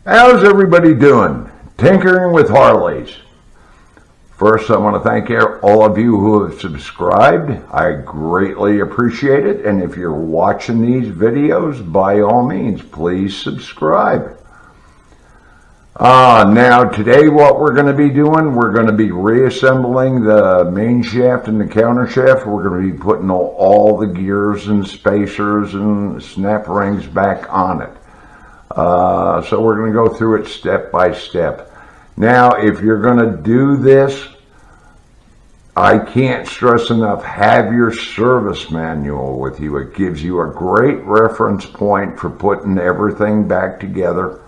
How's everybody doing? Tinkering with Harleys. First, I want to thank all of you who have subscribed. I greatly appreciate it. And if you're watching these videos, by all means, please subscribe. Now, today what we're going to be doing, we're going to be reassembling the main shaft and the counter shaft. We're going to be putting all the gears and spacers and snap rings back on it. So we're going to go through it step by step. Now, if you're going to do this, I can't stress enough, have your service manual with you. It gives you a great reference point for putting everything back together,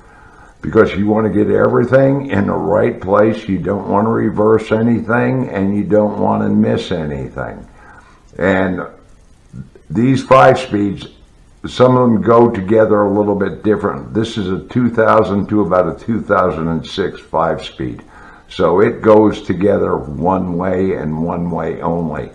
because you want to get everything in the right place. You don't want to reverse anything, and you don't want to miss anything. And these 5-speeds, some of them go together a little bit different. This is a 2000 to about a 2006 5-speed. So it goes together one way and one way only.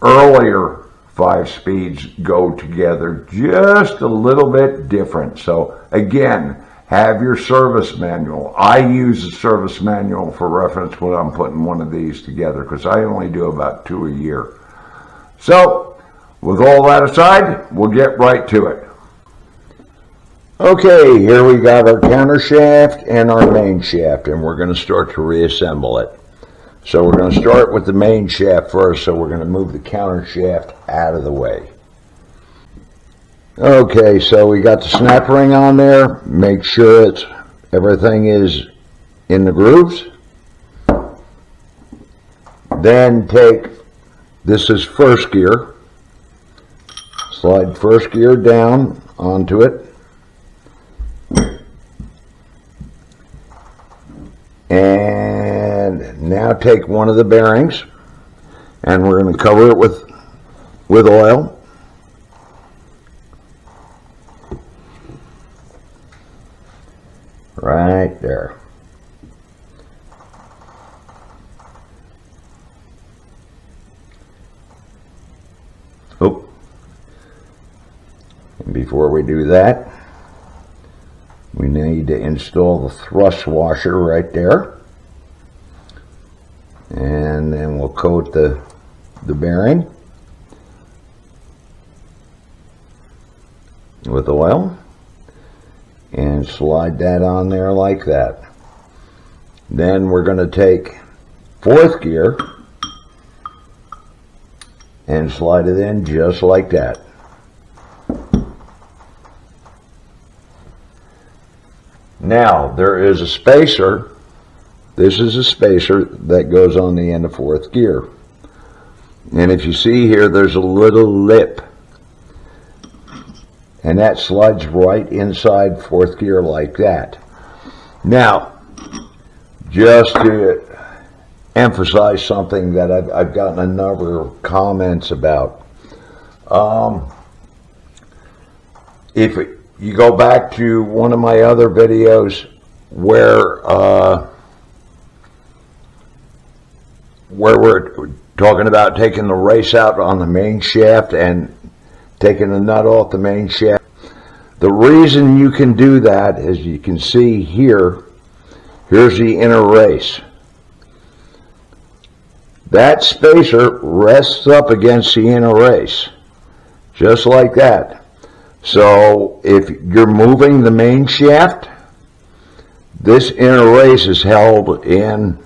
Earlier 5-speeds go together just a little bit different. So again, have your service manual. I use the service manual for reference when I'm putting one of these together, because I only do about 2 a year. So, with all that aside, we'll get right to it. Okay, here we got our counter shaft and our main shaft, and we're going to start to reassemble it. So we're going to start with the main shaft first, so we're going to move the counter shaft out of the way. Okay, so we got the snap ring on there. Make sure everything is in the grooves. Then this is first gear. Slide first gear down onto it. And now take one of the bearings, and we're going to cover it with oil. Right there. Oh. And before we do that, we need to install the thrust washer right there. And then we'll coat the bearing with oil and slide that on there like that. Then we're going to take fourth gear and slide it in just like that. Now, there is a spacer. This is a spacer that goes on the end of fourth gear. And if you see here, there's a little lip. And that slides right inside fourth gear like that. Now, just to emphasize something that I've gotten a number of comments about. If you go back to one of my other videos where we're talking about taking the race out on the main shaft and taking the nut off the main shaft. The reason you can do that, as you can see here, here's the inner race. That spacer rests up against the inner race, just like that. So if you're moving the main shaft, this inner race is held in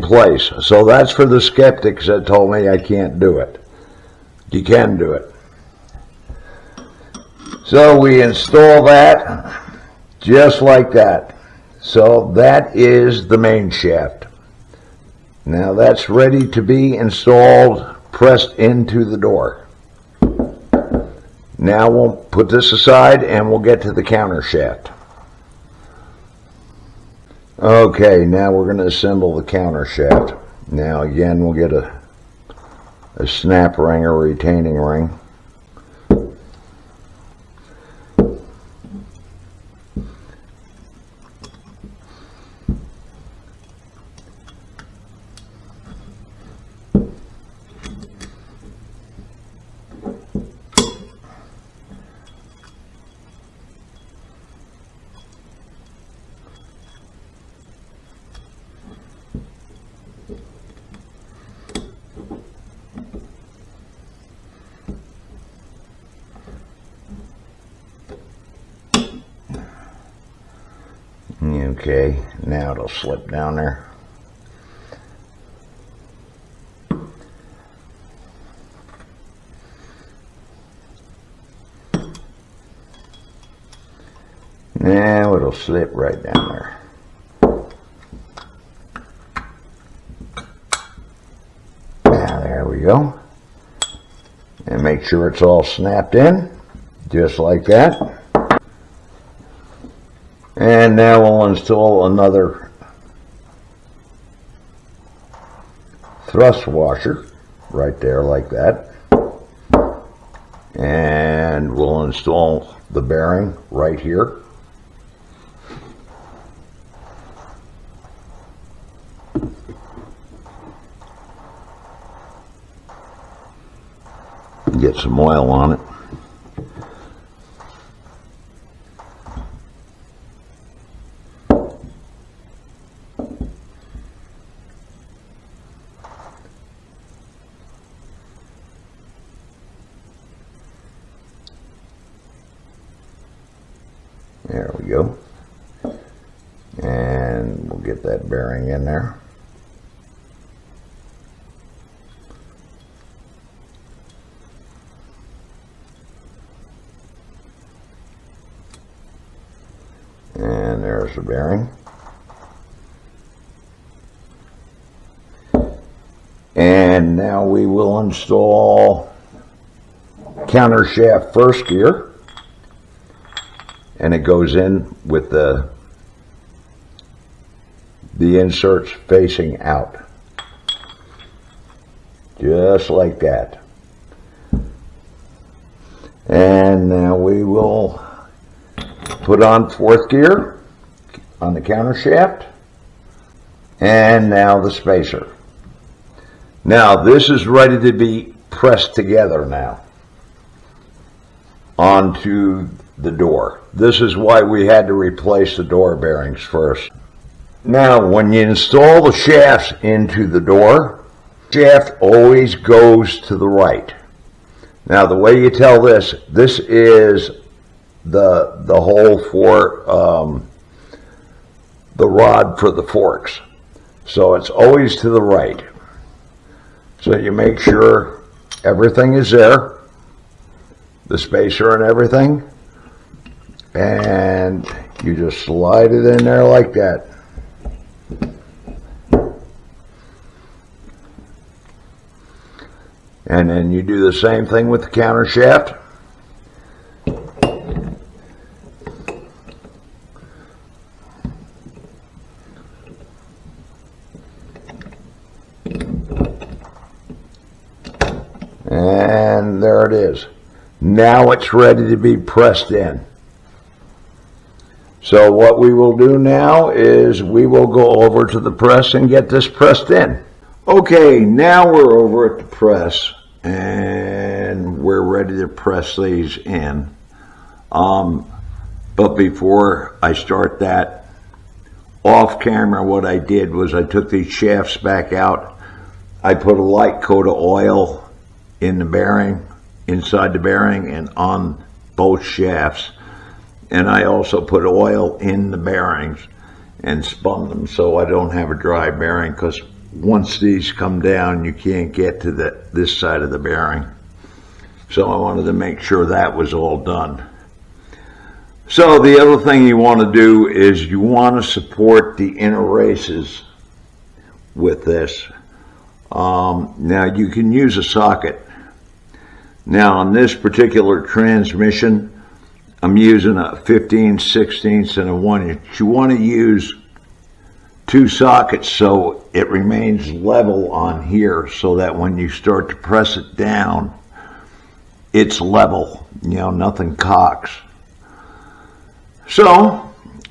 place. So that's for the skeptics that told me I can't do it. You can do it. So we install that just like that. So that is the main shaft. Now that's ready to be installed, pressed into the door. Now we'll put this aside and we'll get to the counter shaft. Okay, now we're going to assemble the counter shaft. Now again, we'll get a snap ring or retaining ring. Okay, now it'll slip down there. Now it'll slip right down there. Now there we go. And make sure it's all snapped in, just like that. And now we'll install another thrust washer right there like that. And we'll install the bearing right here. Get some oil on it. There we go. And we'll get that bearing in there. And there's the bearing. And now we will install counter shaft first gear. And it goes in with the inserts facing out. Just like that. And now we will put on fourth gear on the counter shaft, and now the spacer. Now this is ready to be pressed together now onto the door. This is why we had to replace the door bearings first. Now when you install the shafts into the door, shaft always goes to the right. Now the way you tell this is the hole for the rod for the forks. So it's always to the right. So you make sure everything is there, the spacer and everything, and you just slide it in there like that. And then you do the same thing with the counter shaft. And there it is. Now it's ready to be pressed in. So what we will do now is we will go over to the press and get this pressed in. Okay, now we're over at the press and we're ready to press these in. But before I start that, off camera what I did was I took these shafts back out. I put a light coat of oil in the bearing, inside the bearing and on both shafts. And I also put oil in the bearings and spun them so I don't have a dry bearing, because once these come down you can't get to this side of the bearing. So I wanted to make sure that was all done. So the other thing you want to do is you want to support the inner races with this. Now you can use a socket. Now on this particular transmission, I'm using a 15/16 and a 1-inch. You want to use two sockets so it remains level on here, so that when you start to press it down, it's level, you know, nothing cocks. So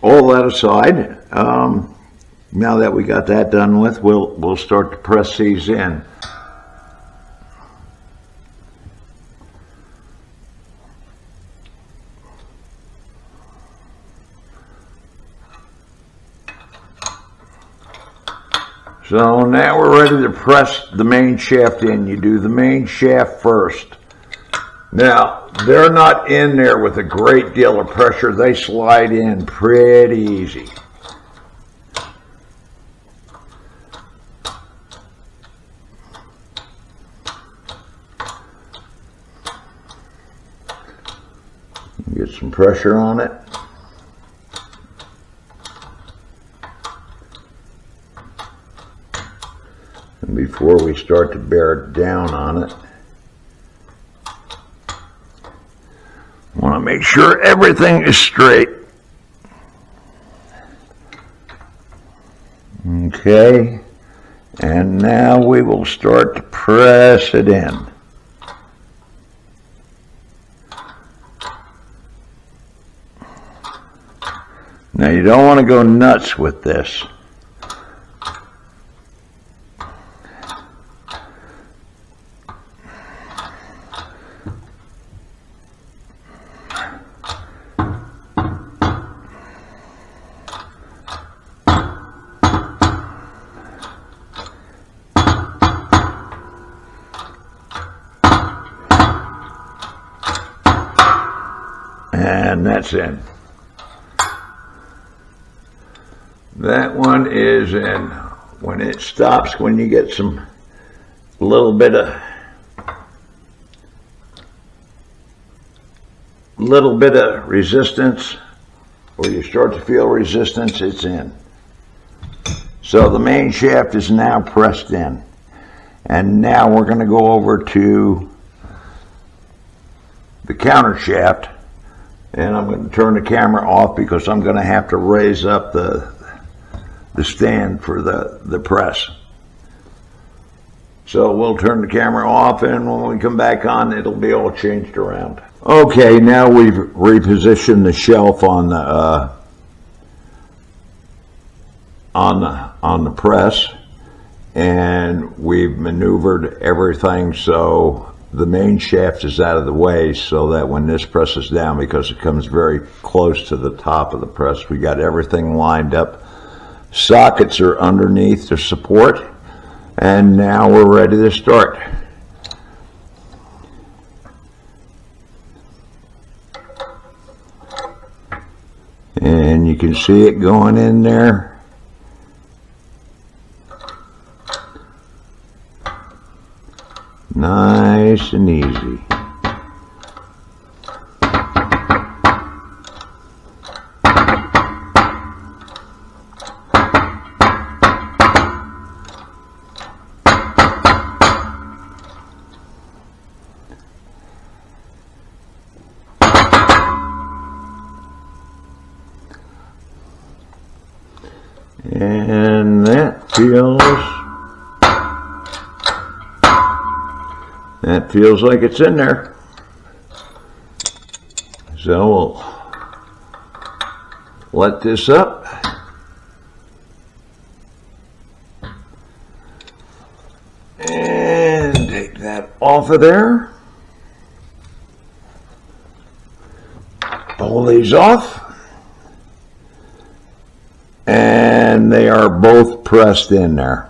all that aside, now that we got that done with, we'll start to press these in. So now we're ready to press the main shaft in. You do the main shaft first. Now, they're not in there with a great deal of pressure. They slide in pretty easy. Get some pressure on it. And before we start to bear down on it, want to make sure everything is straight. Okay, and now we will start to press it in. Now you don't want to go nuts with this. And that's in. That one is in. When it stops, when you get some little bit of resistance, or you start to feel resistance, it's in. So the main shaft is now pressed in. And now we're going to go over to the counter shaft. And I'm going to turn the camera off because I'm going to have to raise up the stand for the press. So we'll turn the camera off, and when we come back on, it'll be all changed around. Okay, now we've repositioned the shelf on the press, and we've maneuvered everything so the main shaft is out of the way, so that when this presses down, because it comes very close to the top of the press, we got everything lined up. Sockets are underneath the support, and now we're ready to start. And you can see it going in there. Nice and easy. And that feels like it's in there. So we'll let this up. And take that off of there. Pull these off. And they are both pressed in there.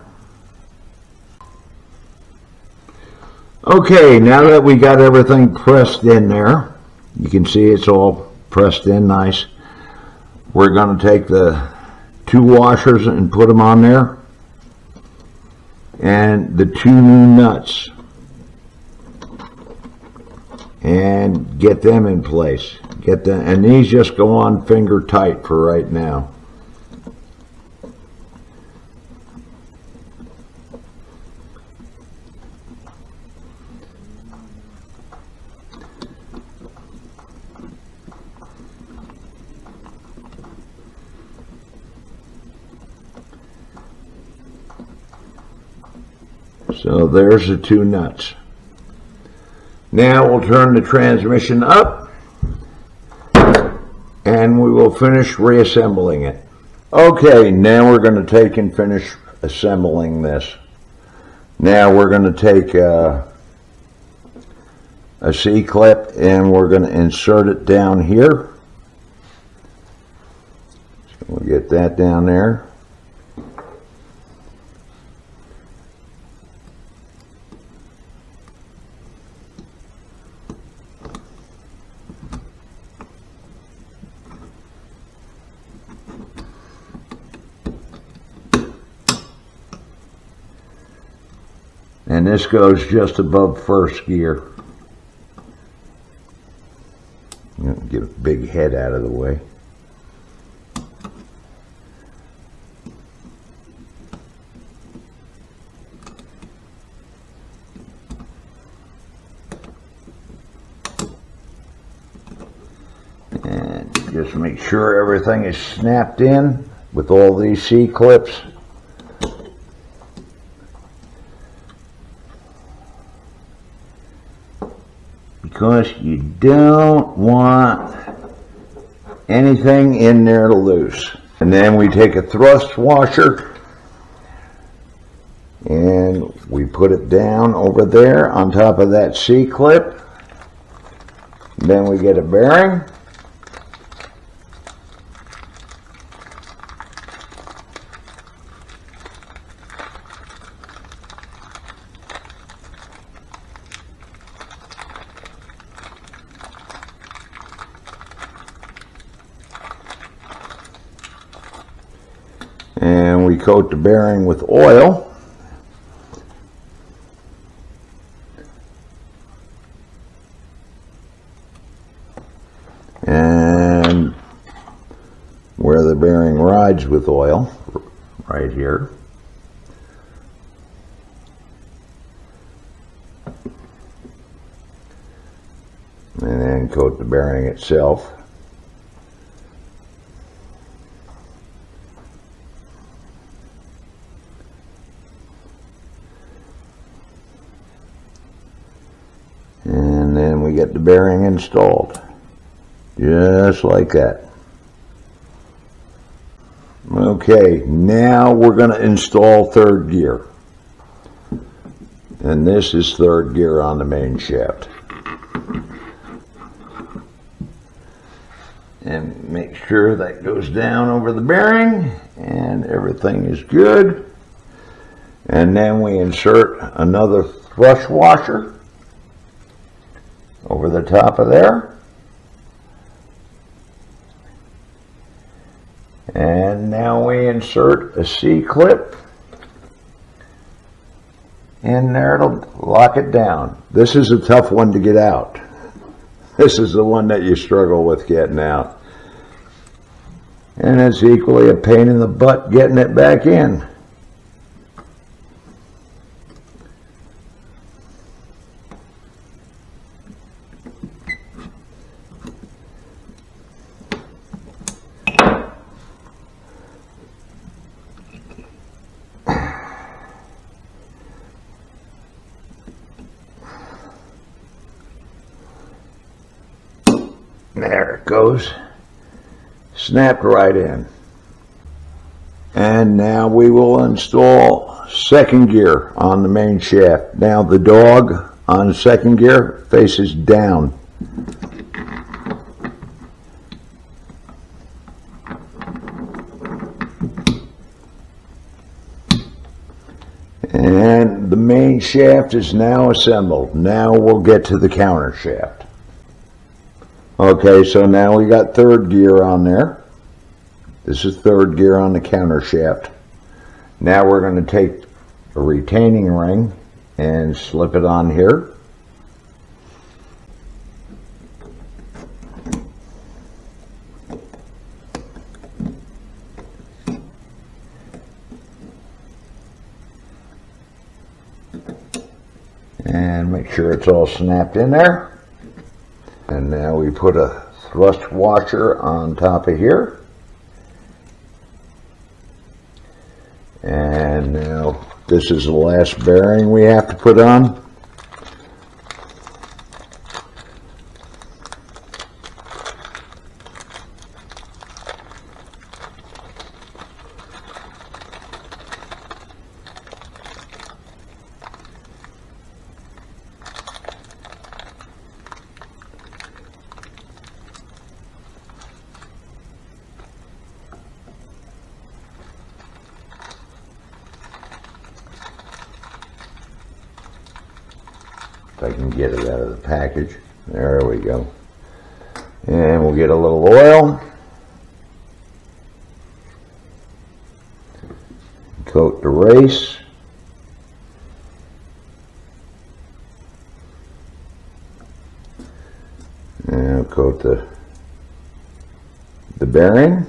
Okay, now that we got everything pressed in there, you can see it's all pressed in nice. We're going to take the two washers and put them on there, and the two new nuts, and get them in place. Get them, and these just go on finger tight for right now. So there's the two nuts. Now we'll turn the transmission up, and we will finish reassembling it. Okay, now we're going to take and finish assembling this. Now we're going to take a C-clip, and we're going to insert it down here. So we'll get that down there. And this goes just above first gear. Get a big head out of the way. And just make sure everything is snapped in with all these C-clips. Because you don't want anything in there to loose. And then we take a thrust washer and we put it down over there on top of that C-clip. Then we get a bearing. And we coat the bearing with oil. And where the bearing rides with oil, right here. And then coat the bearing itself. And then we get the bearing installed, just like that. Okay, now we're going to install third gear. And this is third gear on the main shaft. And make sure that goes down over the bearing and everything is good. And then we insert another thrust washer over the top of there. And now we insert a C-clip in there to lock it down. This is a tough one to get out. This is the one that you struggle with getting out. And it's equally a pain in the butt getting it back in. There it goes. Snapped right in. And now we will install second gear on the main shaft. Now the dog on second gear faces down. And the main shaft is now assembled. Now we'll get to the counter shaft. Okay, so now we got third gear on there. This is third gear on the counter shaft. Now we're going to take a retaining ring and slip it on here. And make sure it's all snapped in there. And now we put a thrust washer on top of here. And now this is the last bearing we have to put on. If I can get it out of the package. There we go. And we'll get a little oil. Coat the race. And coat the the bearing.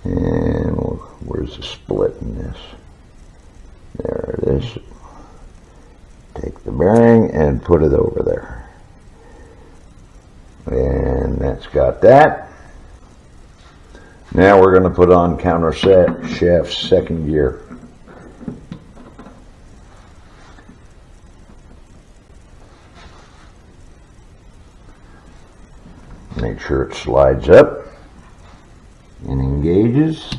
And where's the split in this? There it is. Take the bearing and put it over there. And that's got that. Now we're going to put on countershaft second gear. Make sure it slides up and engages.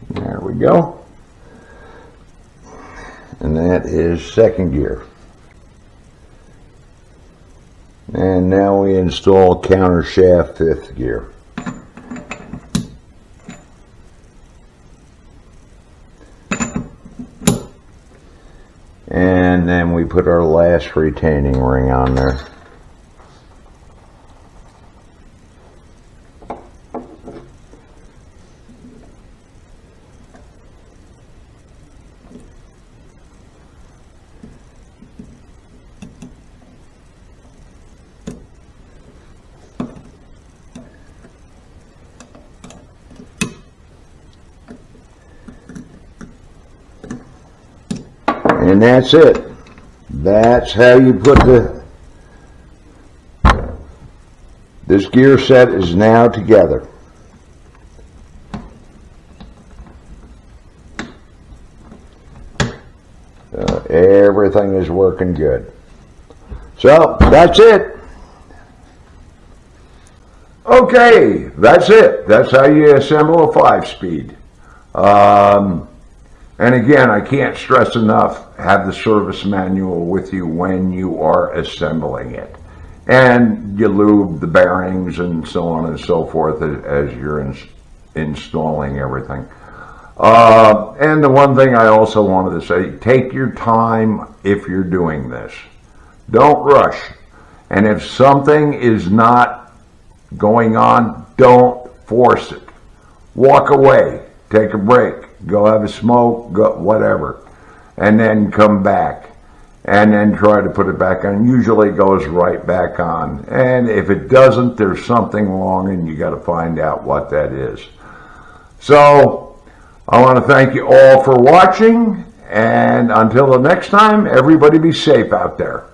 There we go. And that is second gear. And now we install countershaft fifth gear. And then we put our last retaining ring on there. And that's it. That's how you put this gear set is now together. Everything is working good. So that's it. Okay, that's it. That's how you assemble a 5-speed. And again, I can't stress enough, have the service manual with you when you are assembling it. And you lube the bearings and so on and so forth as you're installing everything. And the one thing I also wanted to say, take your time if you're doing this. Don't rush. And if something is not going on, don't force it. Walk away, take a break. Go have a smoke, go whatever, and then come back, and then try to put it back on. Usually it goes right back on, and if it doesn't, there's something wrong, and you got to find out what that is. So I want to thank you all for watching, and until the next time, everybody be safe out there.